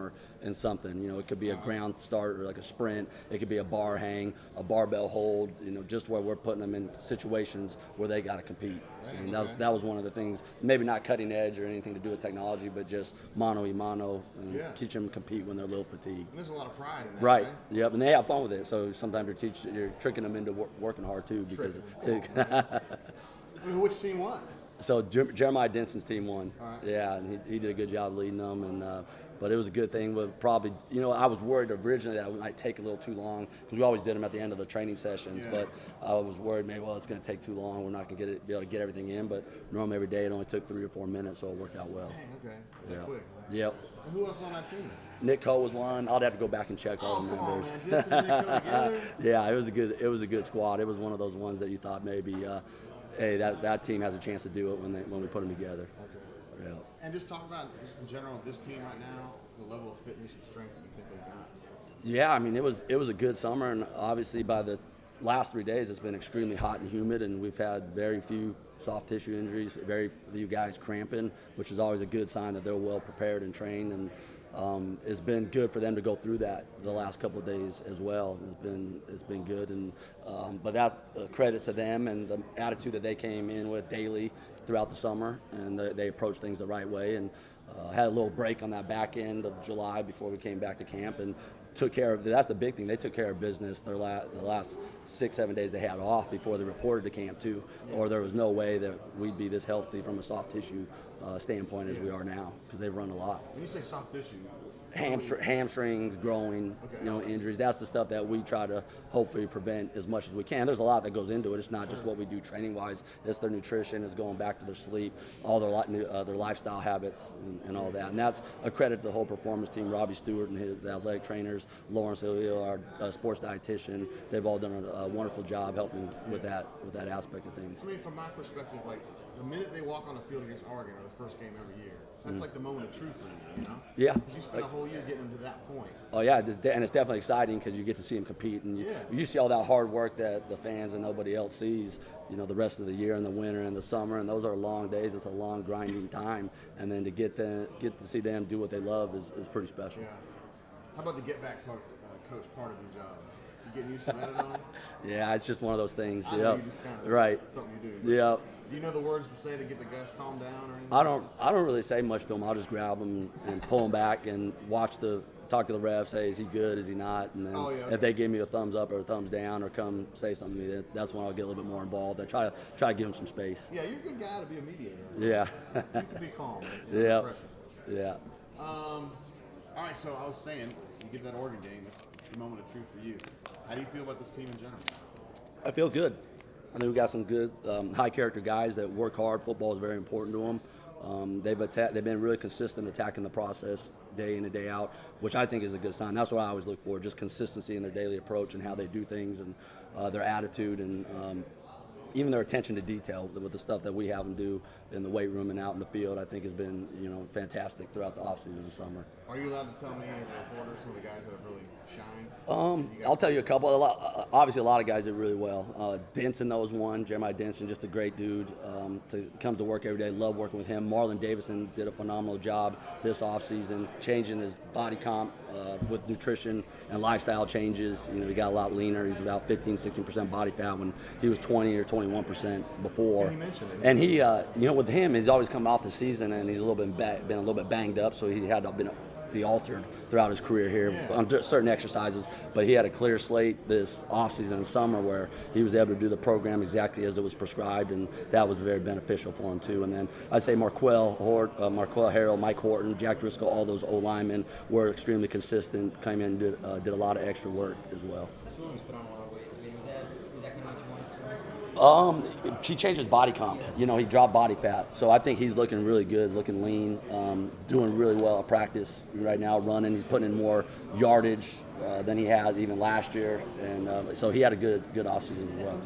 summer in something. You know, it could be a ground start or like a sprint. It could be a bar hang, a barbell hold. You know, just where we're putting them in situations where they got to compete. And that was one of the things. Maybe not cutting edge or anything to do with technology, but just mano a mano and teach them to compete when they're a little fatigued. And there's a lot of pride in that. Right. Yep. And they have fun with it. So sometimes you're tricking them into working hard too because. Which team won? So Jeremiah Denson's team won. Right. Yeah, and he did a good job leading them, and but it was a good thing. But probably, you know, I was worried originally that it might take a little too long because we always did them at the end of the training sessions. But I was worried maybe it's going to take too long. We're not going to be able to get everything in. But normally every day it only took 3 or 4 minutes, so it worked out well. Dang, okay. That quick. Yep. And who else on that team? Nick Coe was one. I'd have to go back and check all the members. On, man. Denson and Nick Coe together? Yeah, it was a good squad. It was one of those ones that you thought maybe. Hey, that team has a chance to do it when we put them together. Okay. Yeah. And just talk about, just in general, this team right now, the level of fitness and strength you think they've got. Yeah, I mean, it was a good summer, and obviously by the last 3 days it's been extremely hot and humid, and we've had very few soft tissue injuries, very few guys cramping, which is always a good sign that they're well prepared and trained. And it's been good for them to go through that the last couple of days as well. It's been good, and but that's a credit to them and the attitude that they came in with daily throughout the summer, and they approached things the right way. And had a little break on that back end of July before we came back to camp, and took care of. That's the big thing. They took care of business the last 6-7 days they had off before they reported to camp too, or there was no way that we'd be this healthy from a soft tissue standpoint as we are now, because they've run a lot. When you say soft tissue, hamstrings, growing, injuries. That's the stuff that we try to hopefully prevent as much as we can. There's a lot that goes into it. It's not just what we do training-wise. It's their nutrition. It's going back to their sleep, all their lifestyle habits, and all that. And that's a credit to the whole performance team. Robbie Stewart and the athletic trainers, Lawrence Hill, our sports dietitian. They've all done a wonderful job helping with that aspect of things. I mean, from my perspective, like the minute they walk on the field against Oregon, or the first game every year, that's like the moment of truth for you, you know? Yeah. Because you spend a whole year getting them to that point. Oh, yeah, and it's definitely exciting because you get to see them compete. And you see all that hard work that the fans and nobody else sees, the rest of the year and the winter and the summer. And those are long days. It's a long, grinding time. And then to get to see them do what they love is pretty special. Yeah. How about the get-back coach part of your job? You getting used to that at all? Yeah, it's just one of those things. I know you just kind of, right. Something you do. Yeah. Do you know the words to say to get the guys calmed down or anything? I don't really say much to them. I'll just grab them and pull them back and talk to the refs. Hey, is he good? Is he not? And then if they give me a thumbs up or a thumbs down or come say something to me, that's when I'll get a little bit more involved. I try to give them some space. Yeah, you're a good guy to be a mediator. Yeah. You can be calm. Yeah. Yeah. All right, so I was saying, you get that Oregon game. It's the moment of truth for you. How do you feel about this team in general? I feel good. I think we got some good, high-character guys that work hard. Football is very important to them. They've been really consistent attacking the process day in and day out, which I think is a good sign. That's what I always look for, just consistency in their daily approach and how they do things and their attitude and even their attention to detail with the stuff that we have them do in the weight room and out in the field. I think has been fantastic throughout the offseason and summer. Are you allowed to tell me as a reporter some of the guys that have really shined? I'll tell you a couple. Obviously, a lot of guys did really well. Denson knows one. Jeremiah Denson, just a great dude. Comes to work every day. Love working with him. Marlon Davison did a phenomenal job this offseason, changing his body comp with nutrition and lifestyle changes. He got a lot leaner. He's about 15-16% body fat when he was 20 or 21% before. Yeah, he mentioned it. And he, with him, he's always come off the season and he's been a little bit banged up, so he had to be altered throughout his career here on certain exercises. But he had a clear slate this offseason and summer where he was able to do the program exactly as it was prescribed, and that was very beneficial for him too. And then I'd say Marquell Harrell, Mike Horton, Jack Driscoll, all those O linemen were extremely consistent. Came in and did a lot of extra work as well. He changed his body comp. He dropped body fat. So I think he's looking really good, looking lean, doing really well at practice right now, running. He's putting in more yardage than he had even last year. And so he had a good offseason as well.